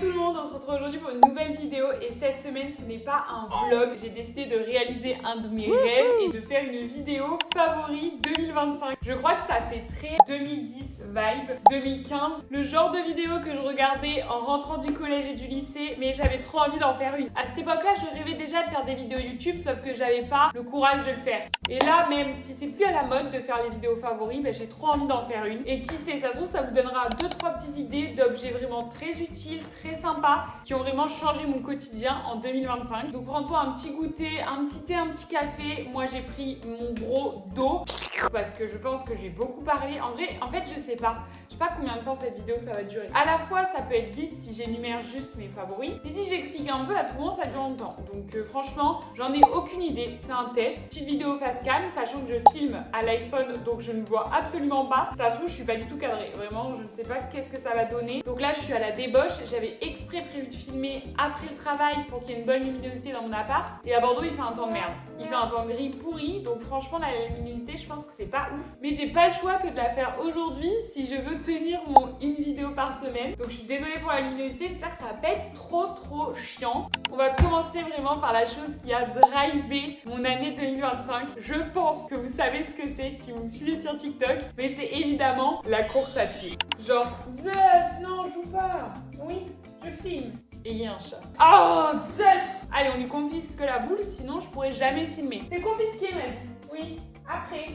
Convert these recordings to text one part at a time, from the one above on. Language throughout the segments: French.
tout le monde, on se retrouve aujourd'hui pour une nouvelle vidéo et cette semaine ce n'est pas un vlog, j'ai décidé de réaliser un de mes rêves et de faire une vidéo favori 2025. Je crois que ça fait très 2010 vibe, 2015, le genre de vidéo que je regardais en rentrant du collège et du lycée, mais j'avais trop envie d'en faire une. À cette époque-là, je rêvais déjà de faire des vidéos YouTube, sauf que j'avais pas le courage de le faire. Et là, même si c'est plus à la mode de faire les vidéos favoris, j'ai trop envie d'en faire une. Et qui sait, ça se trouve, ça vous donnera 2-3 petites idées d'objets vraiment très utiles, très sympas, qui ont vraiment changé mon quotidien en 2025. Donc prends-toi un petit goûter, un petit thé, un petit café. Moi, j'ai pris mon gros d'eau parce que je pense que je vais beaucoup parler. En vrai, je sais pas. Je sais pas combien de temps cette vidéo ça va durer. À la fois, ça peut être vite si j'énumère juste mes favoris. Et si j'explique un peu à tout le monde, ça dure longtemps. Donc franchement, j'en ai aucune idée. C'est un test. Petite vidéo face cam, sachant que je filme à l'iPhone, donc je ne vois absolument pas. Ça se trouve, je suis pas du tout cadrée. Vraiment, je ne sais pas qu'est-ce que ça va donner. Donc là, je suis à la débauche. J'avais exprès prévu de filmer après le travail pour qu'il y ait une bonne luminosité dans mon appart. Et à Bordeaux, il fait un temps de merde. Il fait un temps gris pourri. Donc franchement, la luminosité, je pense que c'est pas ouf. Mais j'ai pas le choix que de la faire aujourd'hui si je veux tenir une vidéo par semaine. Donc je suis désolée pour la luminosité. J'espère que ça va pas être trop chiant. On va commencer vraiment par la chose qui a drivé mon année 2025. Je pense que vous savez ce que c'est si vous me suivez sur TikTok. Mais c'est évidemment la course à pied. Genre, Zeus, non, joue pas. Oui, je filme. Et il y a un chat. Oh, Zeus! Allez, on lui confisque la boule, sinon je pourrais jamais filmer. C'est confisqué même. Oui, après.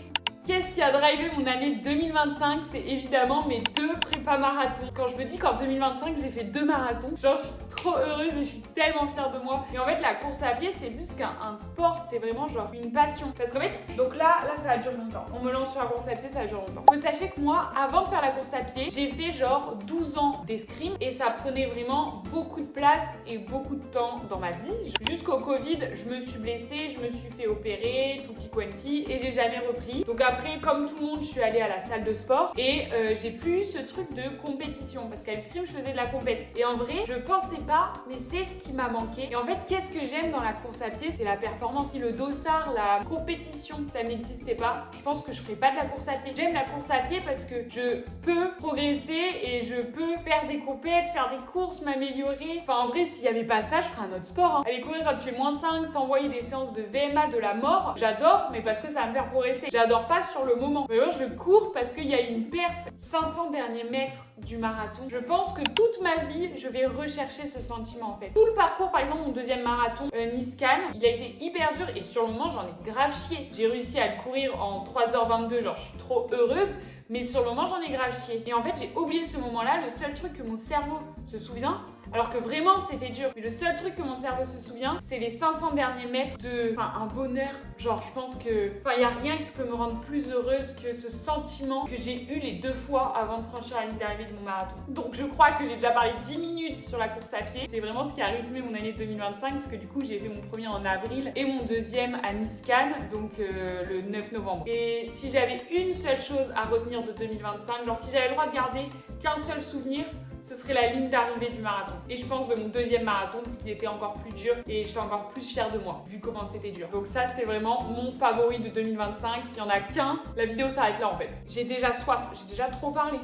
Qu'est-ce qui a drivé mon année 2025? C'est évidemment mes 2 prépas marathons. Quand je me dis qu'en 2025, j'ai fait 2 marathons, genre je suis trop heureuse et je suis tellement fière de moi. Et en fait, la course à pied, c'est plus qu'un sport, c'est vraiment genre une passion. Parce qu'en fait, donc là, ça va durer longtemps. On me lance sur la course à pied, ça va durer longtemps. Faut sachez que moi, avant de faire la course à pied, j'ai fait genre 12 ans d'escrime et ça prenait vraiment beaucoup de place et beaucoup de temps dans ma vie. Jusqu'au Covid, je me suis blessée, je me suis fait opérer, tutti quanti, et j'ai jamais repris. Donc après, comme tout le monde, je suis allée à la salle de sport et j'ai plus eu ce truc de compétition parce qu'à l'escrime, je faisais de la compète. Et en vrai, je pensais pas, mais c'est ce qui m'a manqué. Et en fait, qu'est-ce que j'aime dans la course à pied? C'est la performance. Si le dossard, la compétition, ça n'existait pas, je pense que je ferais pas de la course à pied. J'aime la course à pied parce que je peux progresser et je peux faire des compètes, faire des courses, m'améliorer. Enfin, en vrai, s'il y avait pas ça, je ferais un autre sport. Hein. Aller courir quand tu fais -5, s'envoyer des séances de VMA de la mort, j'adore, mais parce que ça va me faire progresser. J'adore pas sur le moment. Mais moi, je cours parce qu'il y a une perf 500 derniers mètres du marathon. Je pense que toute ma vie, je vais rechercher ce sentiment en fait. Tout le parcours, par exemple, mon deuxième marathon, Nice-Cannes, il a été hyper dur et sur le moment, j'en ai grave chié. J'ai réussi à le courir en 3h22, genre je suis trop heureuse. Mais sur le moment, j'en ai grave chié. Et en fait, j'ai oublié ce moment-là. Le seul truc que mon cerveau se souvient, alors que vraiment, c'était dur. Mais le seul truc que mon cerveau se souvient, c'est les 500 derniers mètres de... un bonheur. Genre, je pense que... il n'y a rien qui peut me rendre plus heureuse que ce sentiment que j'ai eu les 2 fois avant de franchir la ligne d'arrivée de mon marathon. Donc, je crois que j'ai déjà parlé 10 minutes sur la course à pied. C'est vraiment ce qui a rythmé mon année 2025, parce que du coup, j'ai fait mon premier en avril et mon deuxième à Nice-Cannes, donc le 9 novembre. Et si j'avais une seule chose à retenir de 2025, genre si j'avais le droit de garder qu'un seul souvenir, ce serait la ligne d'arrivée du marathon. Et je pense de mon deuxième marathon, parce qu'il était encore plus dur et j'étais encore plus fière de moi, vu comment c'était dur. Donc ça, c'est vraiment mon favori de 2025. S'il y en a qu'un, la vidéo s'arrête là en fait. J'ai déjà soif, j'ai déjà trop parlé.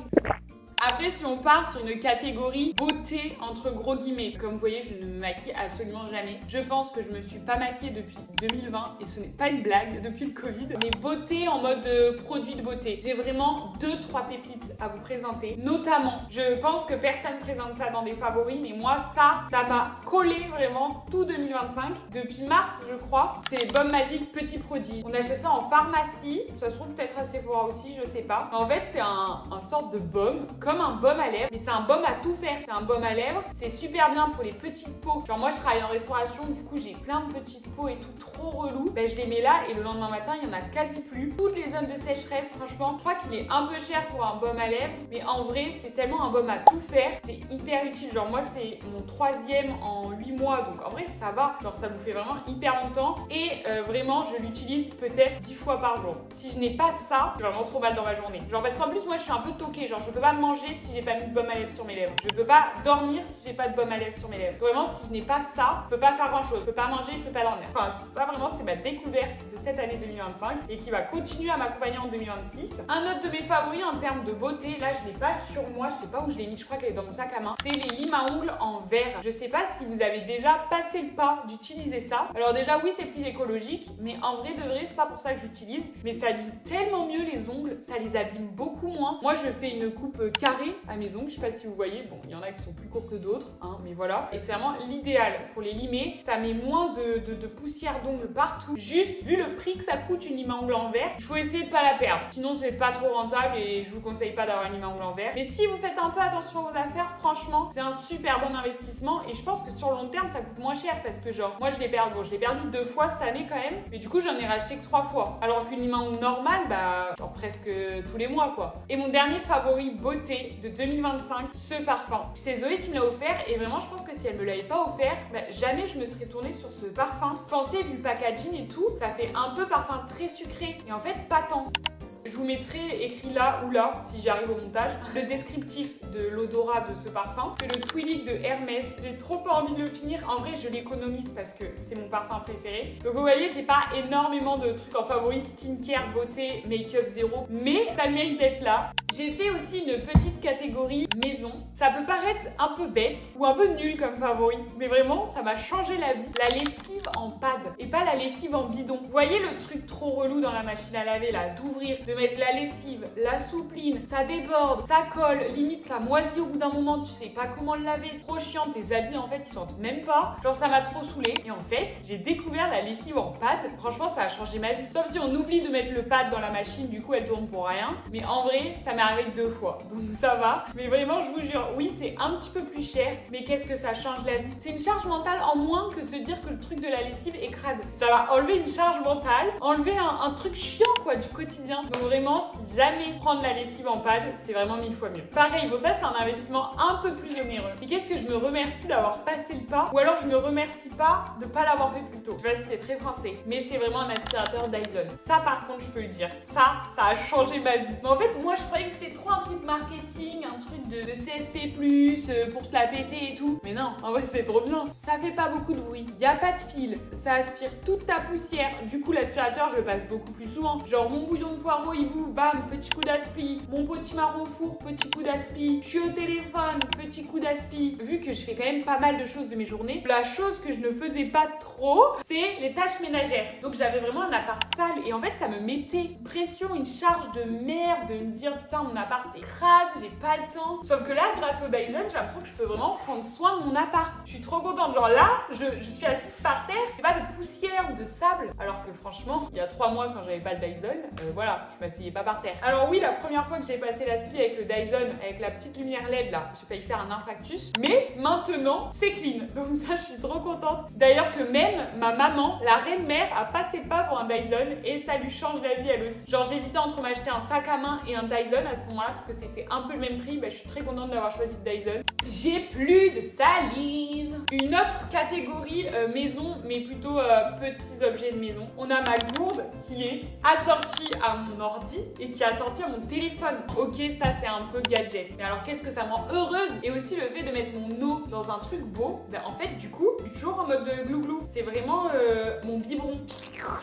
Après, si on part sur une catégorie beauté entre gros guillemets, comme vous voyez, je ne me maquille absolument jamais. Je pense que je me suis pas maquillée depuis 2020 et ce n'est pas une blague, depuis le Covid. Mais beauté en mode produit de beauté. J'ai vraiment 2-3 pépites à vous présenter. Notamment, je pense que personne présente ça dans des favoris, mais moi, ça m'a collé vraiment tout 2025. Depuis mars, je crois, c'est les baumes magiques Petit Prodige. On achète ça en pharmacie. Ça se trouve peut-être à Sephora aussi, je sais pas. En fait, c'est un sorte de baume, comme un baume à lèvres, mais c'est un baume à tout faire. C'est un baume à lèvres, c'est super bien pour les petites peaux. Genre moi je travaille en restauration, du coup j'ai plein de petites peaux et tout trop relou. Je les mets là et le lendemain matin il y en a quasi plus. Toutes les zones de sécheresse, franchement, je crois qu'il est un peu cher pour un baume à lèvres, mais en vrai c'est tellement un baume à tout faire, c'est hyper utile. Genre moi c'est mon 3e en 8 mois, donc en vrai ça va. Genre ça vous fait vraiment hyper longtemps et vraiment je l'utilise peut-être 10 fois par jour. Si je n'ai pas ça, j'ai vraiment trop mal dans ma journée. Genre parce qu'en plus moi je suis un peu toquée, genre je peux pas me manger manger si j'ai pas mis de baume à lèvres sur mes lèvres. Je peux pas dormir si j'ai pas de baume à lèvres sur mes lèvres. Vraiment, si je n'ai pas ça, je peux pas faire grand chose. Je peux pas manger, je peux pas dormir. Enfin, ça vraiment, c'est ma découverte de cette année 2025 et qui va continuer à m'accompagner en 2026. Un autre de mes favoris en termes de beauté, là je l'ai pas sur moi, je sais pas où je l'ai mis, je crois qu'elle est dans mon sac à main. C'est les limes à ongles en verre. Je sais pas si vous avez déjà passé le pas d'utiliser ça. Alors déjà oui, c'est plus écologique, mais en vrai de vrai, c'est pas pour ça que j'utilise. Mais ça lime tellement mieux les ongles, ça les abîme beaucoup moins. Moi je fais une coupe carrée à mes ongles, je sais pas si vous voyez. Bon, il y en a qui sont plus courts que d'autres, hein, mais voilà. Et c'est vraiment l'idéal pour les limer. Ça met moins de poussière d'ongles partout. Juste, vu le prix que ça coûte une lime à ongles en verre, il faut essayer de pas la perdre. Sinon c'est pas trop rentable et je vous conseille pas d'avoir une lime à ongles en verre. Mais si vous faites un peu attention aux affaires, franchement, c'est un super bon investissement et je pense que sur le long terme, ça coûte moins cher parce que genre, moi je l'ai perdu, bon, je l'ai perdu 2 fois cette année quand même, mais du coup j'en ai racheté que 3 fois. Alors qu'une lime à ongles normale, bah, genre presque tous les mois quoi. Et mon dernier favori beauté de 2025, ce parfum. C'est Zoé qui me l'a offert et vraiment je pense que si elle me l'avait pas offert, bah, jamais je me serais tournée sur ce parfum. Pensez, vu le packaging et tout, ça fait un peu parfum très sucré et en fait pas tant. Je vous mettrai écrit là ou là, si j'y arrive au montage, le descriptif de l'odorat de ce parfum. C'est le Twilig de Hermès. J'ai trop pas envie de le finir. En vrai, je l'économise parce que c'est mon parfum préféré. Donc vous voyez, j'ai pas énormément de trucs en favori skincare, beauté, make-up zéro. Mais ça mérite d'être là. J'ai fait aussi une petite catégorie maison. Ça peut paraître un peu bête ou un peu nul comme favori, mais vraiment, ça m'a changé la vie. La lessive en pad et pas la lessive en bidon. Vous voyez le truc trop relou dans la machine à laver là, d'ouvrir, de mettre la lessive, la soupline, ça déborde, ça colle, limite ça moisit au bout d'un moment, tu sais pas comment le laver, c'est trop chiant, tes habits en fait ils sentent même pas. Genre ça m'a trop saoulée. Et en fait, j'ai découvert la lessive en pad. Franchement, ça a changé ma vie. Sauf si on oublie de mettre le pad dans la machine, du coup elle tourne pour rien. Mais en vrai, ça m'est arrivé 2 fois. Donc ça va. Mais vraiment, je vous jure, oui, c'est un petit peu plus cher, mais qu'est-ce que ça change la vie. C'est une charge mentale en moins que se dire que le truc de la lessive est crade. Ça va enlever une charge mentale, enlever un truc chiant quoi du quotidien. Donc vraiment, si jamais prendre la lessive en pad, c'est vraiment 1000 fois mieux. Pareil, bon ça c'est un investissement un peu plus onéreux. Et qu'est-ce que je me remercie d'avoir passé le pas, ou alors je me remercie pas de pas l'avoir fait plus tôt. Je sais pas si c'est très français, mais c'est vraiment un aspirateur Dyson. Ça par contre, je peux le dire. Ça a changé ma vie. Mais en fait, moi je croyais que c'était trop un truc marketing, un truc de CSP+, pour se la péter et tout. Mais non, en vrai c'est trop bien. Ça fait pas beaucoup de bruit, y a pas de fil, ça aspire toute ta poussière. Du coup l'aspirateur je le passe beaucoup plus souvent. Genre mon bouillon de poireau hibou, bam, petit coup d'aspi. Mon potimarron au four, petit coup d'aspi. Je suis au téléphone, petit coup d'aspi. Vu que je fais quand même pas mal de choses de mes journées, la chose que je ne faisais pas trop, c'est les tâches ménagères. Donc j'avais vraiment un appart sale et en fait ça me mettait une pression, une charge de merde de me dire putain mon appart est crade, j'ai pas le temps. Sauf que là, grâce au Dyson, j'ai l'impression que je peux vraiment prendre soin de mon appart. Je suis trop contente. Genre là, je suis assise par terre, j'ai pas de poussière ou de sable. Alors que franchement, il y a 3 mois quand j'avais pas le Dyson, voilà, je m'asseyais pas par terre. Alors oui, la première fois que j'ai passé l'aspi avec le Dyson, avec la petite lumière LED là, j'ai failli faire un infarctus. Mais maintenant, c'est clean. Donc ça, je suis trop contente. D'ailleurs que même ma maman, la reine mère, a passé le pas pour un Dyson et ça lui change la vie elle aussi. Genre j'hésitais entre m'acheter un sac à main et un Dyson à ce moment-là parce que c'était un peu le même prix. Bah, je suis très contente d'avoir choisi le Dyson. J'ai plus de salive. Une autre catégorie maison, mais plutôt petits objets de maison. On a ma gourde qui est assortie à mon ordi et qui est assortie à mon téléphone. Ok, ça c'est un peu gadget. Mais alors qu'est-ce que ça me rend heureuse? Et aussi le fait de mettre mon eau dans un truc beau. Ben, en fait, du coup, je suis toujours en mode glou-glou. C'est vraiment mon biberon.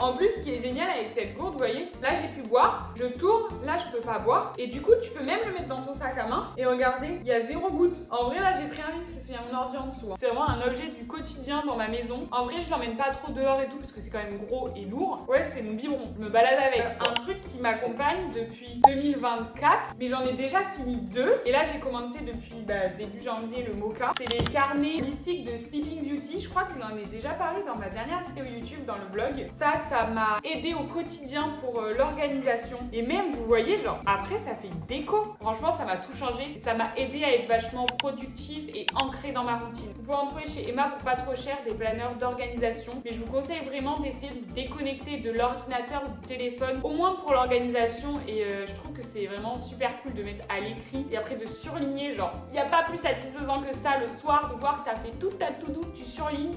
En plus, ce qui est génial avec cette gourde, vous voyez, là j'ai pu boire, je tourne, là je peux pas boire. Et du coup, tu peux même le mettre dans ton sac à main. Et regardez, il y a 0 goutte. En vrai, là j'ai pris un risque parce qu'il y a mon ordi en dessous. Hein. C'est vraiment un objet du quotidien dans ma maison. En vrai, je l'emmène pas trop dehors et tout parce que c'est quand même gros et lourd. Ouais, c'est mon biberon. Je me balade avec. Un truc qui m'accompagne depuis 2024, mais j'en ai déjà fini 2. Et là, j'ai commencé depuis début janvier le Mocha. C'est les carnets holistiques de Sleeping Beauty. Je crois que je vous en ai déjà parlé dans ma dernière vidéo YouTube, dans le blog. Ça m'a aidé au quotidien pour l'organisation. Et même, vous voyez, genre, après, ça fait une déco. Franchement, ça m'a tout changé. Ça m'a aidé à être vachement productif et ancré dans ma routine. Vous pouvez en trouver chez Emma pour pas trop cher des planeurs d'organisation. Mais je vous conseille vraiment d'essayer de vous déconnecter de l'ordinateur ou du téléphone, au moins pour l'organisation. Et je trouve que c'est vraiment super cool de mettre à l'écrit et après de surligner. Genre, il n'y a pas plus satisfaisant que ça le soir de voir que tu as fait toute ta to-do, tu surlignes.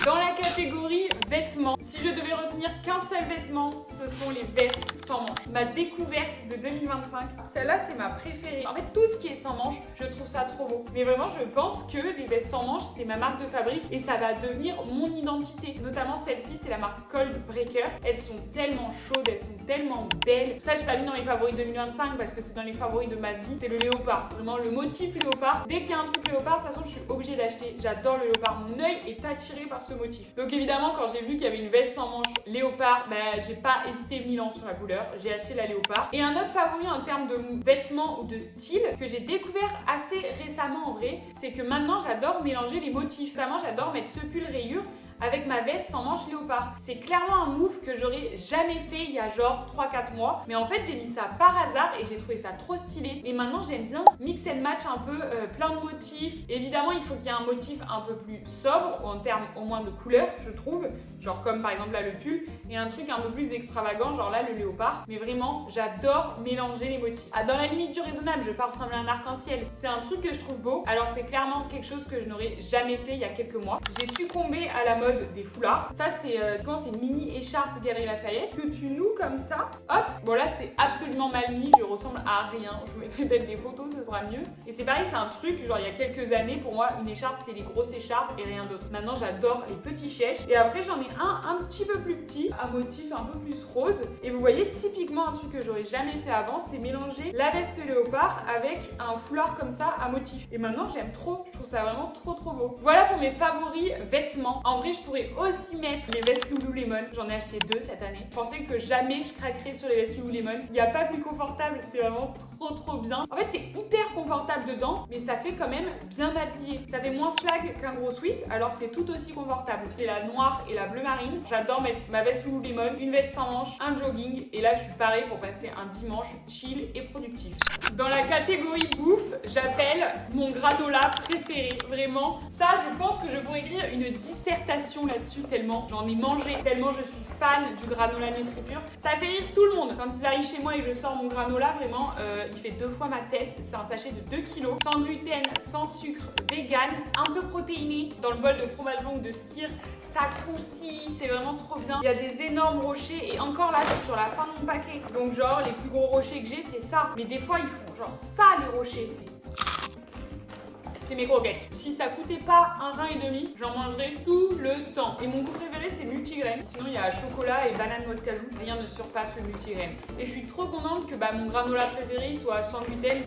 Dans la catégorie vêtements, si je devais retenir qu'un seul vêtement, ce sont les vestes sans manches. Ma découverte de 2025, celle-là c'est ma préférée. En fait, tout ce qui est sans manches, je trouve ça trop beau. Mais vraiment, je pense que les vestes sans manches, c'est ma marque de fabrique et ça va devenir mon identité. Notamment celle-ci, c'est la marque Cold Breaker. Elles sont tellement chaudes, elles sont tellement belles. Ça, je l'ai pas mis dans les favoris 2025 parce que c'est dans les favoris de ma vie. C'est le léopard. Vraiment, le motif léopard. Dès qu'il y a un truc léopard, de toute façon, je suis obligée d'acheter. J'adore le léopard. Mon œil est attiré par ce motif. Donc évidemment, quand j'ai vu qu'il y avait une veste sans manches léopard, bah, j'ai pas hésité 1000 ans sur la couleur. J'ai acheté la léopard. Et un autre favori en termes de vêtements ou de style que j'ai découvert assez récemment en vrai, c'est que maintenant j'adore mélanger les motifs. Notamment, j'adore mettre ce pull rayure avec ma veste en manche léopard. C'est clairement un move que j'aurais jamais fait il y a genre 3-4 mois. Mais en fait, j'ai mis ça par hasard et j'ai trouvé ça trop stylé. Et maintenant, j'aime bien mix and match un peu plein de motifs. Évidemment, il faut qu'il y ait un motif un peu plus sobre, en termes au moins de couleurs, je trouve. Genre comme par exemple là le pull. Et un truc un peu plus extravagant, genre là le léopard. Mais vraiment, j'adore mélanger les motifs. Ah, dans la limite du raisonnable, je vais pas ressembler à un arc-en-ciel. C'est un truc que je trouve beau. Alors c'est clairement quelque chose que je n'aurais jamais fait il y a quelques mois. J'ai succombé à la mode des foulards. Ça c'est une mini écharpe Galeries Lafayette que tu noues comme ça. Hop. Bon là c'est absolument mal mis. Je ressemble à rien. Je vous mettrai peut-être des photos, ce sera mieux. Et c'est pareil, c'est un truc genre il y a quelques années pour moi une écharpe c'était les grosses écharpes et rien d'autre. Maintenant j'adore les petits chèches. Et après j'en ai un petit peu plus petit, un motif un peu plus rose. Et vous voyez typiquement un truc que j'aurais jamais fait avant, c'est mélanger la veste léopard avec un foulard comme ça à motif. Et maintenant j'aime trop. Je trouve ça vraiment trop beau. Voilà pour mes favoris vêtements. En vrai je pourrais aussi mettre les vestes Lululemon. J'en ai acheté 2 cette année. Je pensais que jamais je craquerais sur les vestes Lululemon. Il n'y a pas plus confortable, c'est vraiment trop bien. En fait, t'es hyper confortable dedans, mais ça fait quand même bien habillé. Ça fait moins swag qu'un gros sweat, alors que c'est tout aussi confortable. J'ai la noire et la bleu marine. J'adore mettre ma veste Lululemon, une veste sans manches, un jogging. Et là, je suis parée pour passer un dimanche chill et productif. Dans la catégorie bouffe, j'appelle mon granola préféré. Vraiment, ça, je pense que je pourrais écrire une dissertation là-dessus tellement j'en ai mangé, tellement je suis fan du granola NutriPure. Ça fait rire tout le monde. Quand ils arrivent chez moi et que je sors mon granola, vraiment, il fait 2 fois ma tête. C'est un sachet de 2 kg, sans gluten, sans sucre, vegan, un peu protéiné. Dans le bol de fromage blanc ou de skyr, ça croustille, c'est vraiment trop bien. Il y a des énormes rochers et encore là, c'est sur la fin de mon paquet. Donc genre, les plus gros rochers que j'ai, c'est ça. Mais des fois, ils font genre ça, les rochers. C'est mes croquettes. Si ça coûtait pas un rein et demi, j'en mangerais tout le temps. Et mon goût préféré, c'est multigraine. Sinon, il y a chocolat et banane noix de cajou. Rien ne surpasse le multigraine. Et je suis trop contente que mon granola préféré soit sans gluten.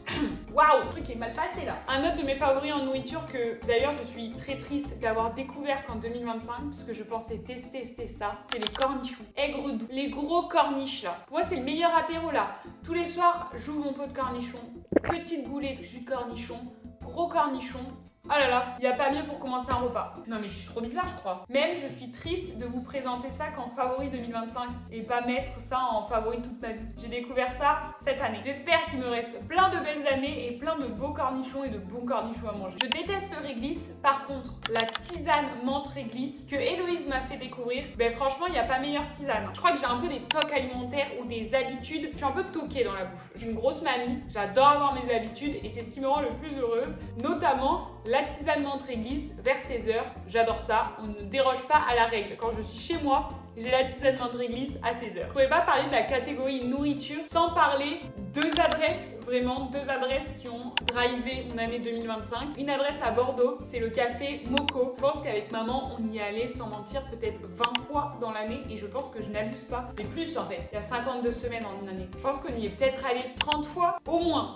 Waouh, le truc est mal passé là. Un autre de mes favoris en nourriture que d'ailleurs je suis très triste d'avoir découvert qu'en 2025, parce que je pensais tester ça, c'est les cornichons. Aigre doux. Les gros corniches là. Pour moi, c'est le meilleur apéro là. Tous les soirs, j'ouvre mon pot de cornichons. Petite boulée de jus de cornichon. Gros cornichon. Oh là là, il n'y a pas mieux pour commencer un repas. Non mais je suis trop bizarre je crois. Même je suis triste de vous présenter ça qu'en favori 2025 et pas mettre ça en favori toute ma vie. J'ai découvert ça cette année. J'espère qu'il me reste plein de belles années et plein de beaux cornichons et de bons cornichons à manger. Je déteste le réglisse. Par contre, la tisane menthe réglisse que Héloïse m'a fait découvrir, ben franchement il n'y a pas meilleure tisane. Je crois que j'ai un peu des tocs alimentaires ou des habitudes. Je suis un peu toquée dans la bouffe. J'ai une grosse mamie, j'adore avoir mes habitudes et c'est ce qui me rend le plus heureuse. Notamment la tisane menthe réglisse vers 16h, j'adore ça, on ne déroge pas à la règle. Quand je suis chez moi, j'ai la tisane menthe réglisse à 16h. Je ne pouvais pas parler de la catégorie nourriture sans parler vraiment deux adresses qui ont drivé mon année 2025. Une adresse à Bordeaux, c'est le café Moco. Je pense qu'avec maman, on y allait sans mentir peut-être 20 fois dans l'année et je pense que je n'abuse pas. Mais plus en fait, il y a 52 semaines en une année. Je pense qu'on y est peut-être allé 30 fois, au moins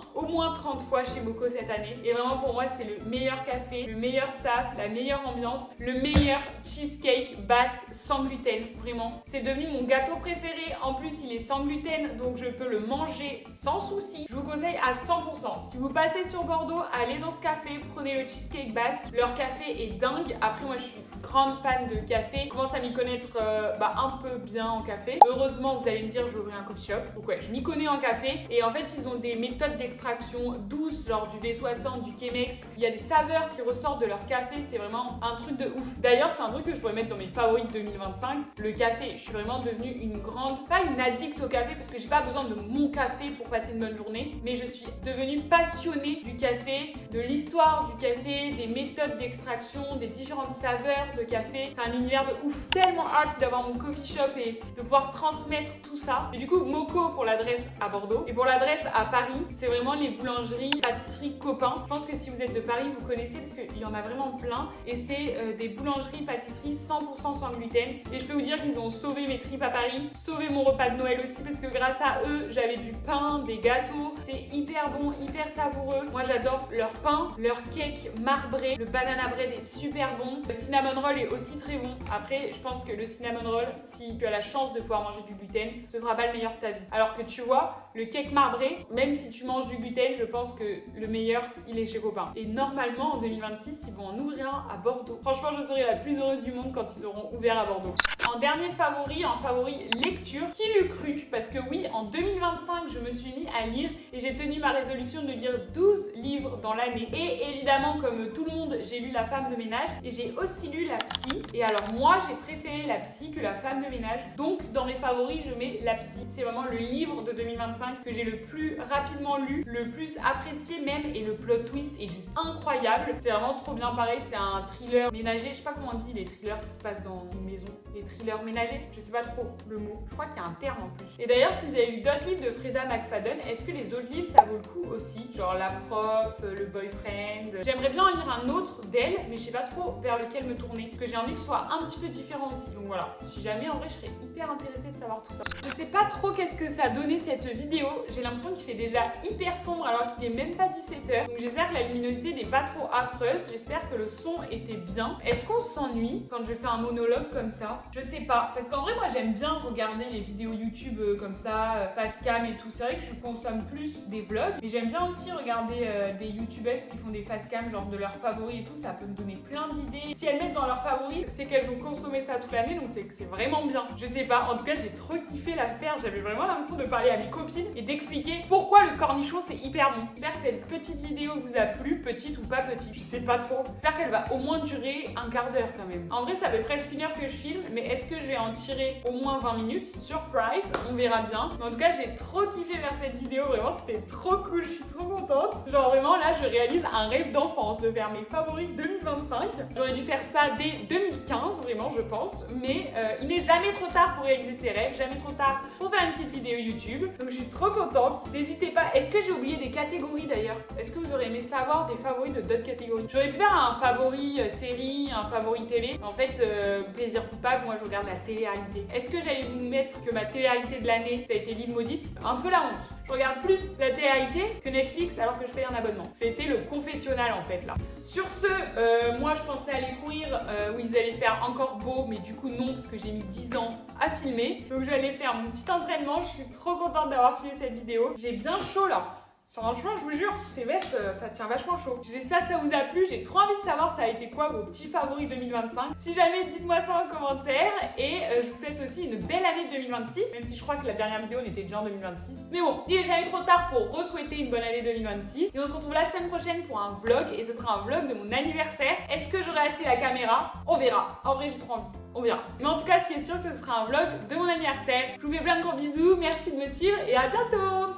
30 fois chez Moco cette année. Et vraiment pour moi, c'est le meilleur café, le meilleur staff, la meilleure ambiance, le meilleur cheesecake basque sans gluten. Vraiment, c'est devenu mon gâteau préféré. En plus, il est sans gluten, donc je peux le manger sans souci. Je vous conseille à 100%. Si vous passez sur Bordeaux, allez dans ce café, prenez le cheesecake basque. Leur café est dingue. Après, moi, je suis grande fan de café. Je commence à m'y connaître un peu bien en café. Heureusement, vous allez me dire, je vais ouvrir un coffee shop. Donc ouais, je m'y connais en café. Et en fait, ils ont des méthodes d'extraction douces, genre du V60, du Chemex. Il y a des saveurs qui ressortent de leur café. C'est vraiment un truc de ouf. D'ailleurs, c'est un truc que je pourrais mettre dans mes favoris de 2025. Le café. Je suis vraiment devenue une grande, pas une addict au café parce que j'ai pas besoin de mon café pour passer une bonne journée, mais je suis devenue passionnée du café, de l'histoire du café, des méthodes d'extraction, des différentes saveurs de café. C'est un univers de ouf. Tellement hâte d'avoir mon coffee shop et de pouvoir transmettre tout ça. Et du coup, Moco pour l'adresse à Bordeaux et pour l'adresse à Paris, c'est vraiment les boulangeries, pâtisseries copains. Je pense que si vous êtes de Paris, vous connaissez parce qu'il y en a vraiment plein et c'est des boulangeries, pâtisseries 100% sans gluten. Et je peux vous dire qu'ils ont sauvé mes tripes à Paris, sauvé mon repas de Noël aussi parce que grâce à eux, j'avais du pain, des gâteaux. C'est hyper bon, hyper savoureux. Moi, j'adore leur pain, leur cake marbré. Le banana bread est super bon. Le cinnamon roll est aussi très bon. Après, je pense que le cinnamon roll, si tu as la chance de pouvoir manger du gluten, ce sera pas le meilleur de ta vie. Alors que tu vois, le cake marbré, même si tu manges du gluten, je pense que le meilleur, il est chez Copain. Et normalement, en 2026, ils vont en ouvrir un à Bordeaux. Franchement, je serai la plus heureuse du monde quand ils auront ouvert à Bordeaux. En dernier favori, en favori lecture, qui l'eût cru? Parce que oui, en 2025, je me suis mis à lire et j'ai tenu ma résolution de lire 12 livres dans l'année. Et évidemment, comme tout le monde, j'ai lu La femme de ménage et j'ai aussi lu La psy. Et alors moi, j'ai préféré La psy que La femme de ménage. Donc, dans mes favoris, je mets La psy. C'est vraiment le livre de 2025 que j'ai le plus rapidement lu, le plus apprécié même, et le plot twist est juste incroyable. C'est vraiment trop bien. Pareil, c'est un thriller ménager. Je sais pas comment on dit les thrillers qui se passent dans une maison. Les thrillers ménagers, je sais pas trop le mot. Je crois qu'il y a un terme en plus. Et d'ailleurs, si vous avez lu d'autres livres de Freda McFadden, est-ce que les autres livres ça vaut le coup aussi? Genre La prof, Le boyfriend. J'aimerais bien en lire un autre d'elle, mais je sais pas trop vers lequel me tourner. Parce que j'ai envie que ce soit un petit peu différent aussi. Donc voilà, si jamais en vrai je serais hyper intéressée de savoir tout ça. Je sais pas trop qu'est-ce que ça a donné cette vidéo. J'ai l'impression qu'il fait déjà hyper sombre alors qu'il est même pas 17h. Donc j'espère que la luminosité n'est pas trop affreuse. J'espère que le son était bien. Est-ce qu'on s'ennuie quand je fais un monologue comme ça? Je sais pas. Parce qu'en vrai, moi j'aime bien regarder les vidéos YouTube comme ça, face cam et tout. C'est vrai que je consomme plus des vlogs. Mais j'aime bien aussi regarder des youtubeuses qui font des face cam, genre de leurs favoris et tout. Ça peut me donner plein d'idées. Si elles mettent dans leurs favoris, c'est qu'elles ont consommé ça toute l'année. Donc c'est que c'est vraiment bien. Je sais pas. En tout cas, j'ai trop kiffé la faire. J'avais vraiment l'impression de parler à mes copines et d'expliquer pourquoi le cornichon c'est hyper bon. J'espère que cette petite vidéo vous a plu, petite ou pas petite. Je sais pas trop. J'espère qu'elle va au moins durer un quart d'heure quand même. En vrai, ça fait presque une heure que je filme, mais est-ce que je vais en tirer au moins 20 minutes? Surprise, on verra bien. Mais en tout cas, j'ai trop kiffé faire cette vidéo. Vraiment, c'était trop cool. Je suis trop contente. Genre vraiment, là, je réalise un rêve d'enfance de faire mes favoris 2025. J'aurais dû faire ça dès 2015, vraiment, je pense. Mais il n'est jamais trop tard pour réaliser ses rêves. Jamais trop tard pour faire une petite vidéo YouTube. Donc, je suis trop contente. N'hésitez pas. Est-ce que j'ai oublié des catégories d'ailleurs? Est-ce que vous aurez aimé savoir des favoris de d'autres catégories? J'aurais pu faire un favori série, un favori télé. En fait, plaisir coupable, moi je regarde la télé-réalité. Est-ce que j'allais vous mettre que ma télé-réalité de l'année, ça a été L'Île Maudite? Un peu la honte. Je regarde plus la télé-réalité que Netflix alors que je paye un abonnement. C'était le confessionnal en fait là. Sur ce, moi je pensais aller courir où ils allaient faire encore beau, mais du coup non, parce que j'ai mis 10 ans à filmer. Donc j'allais faire mon petit entraînement. Je suis trop contente d'avoir filmé cette vidéo. J'ai bien chaud là. Franchement, je vous jure, ces vestes, ça tient vachement chaud. J'espère que ça vous a plu. J'ai trop envie de savoir ça a été quoi vos petits favoris 2025. Si jamais, dites-moi ça en commentaire. Et je vous souhaite aussi une belle année 2026. Même si je crois que la dernière vidéo, on était déjà en 2026. Mais bon, il est jamais trop tard pour re-souhaiter une bonne année 2026. Et on se retrouve la semaine prochaine pour un vlog. Et ce sera un vlog de mon anniversaire. Est-ce que j'aurai acheté la caméra? On verra. En vrai, j'ai trop envie. On verra. Mais en tout cas, ce qui est sûr, ce sera un vlog de mon anniversaire. Je vous fais plein de gros bisous. Merci de me suivre et à bientôt!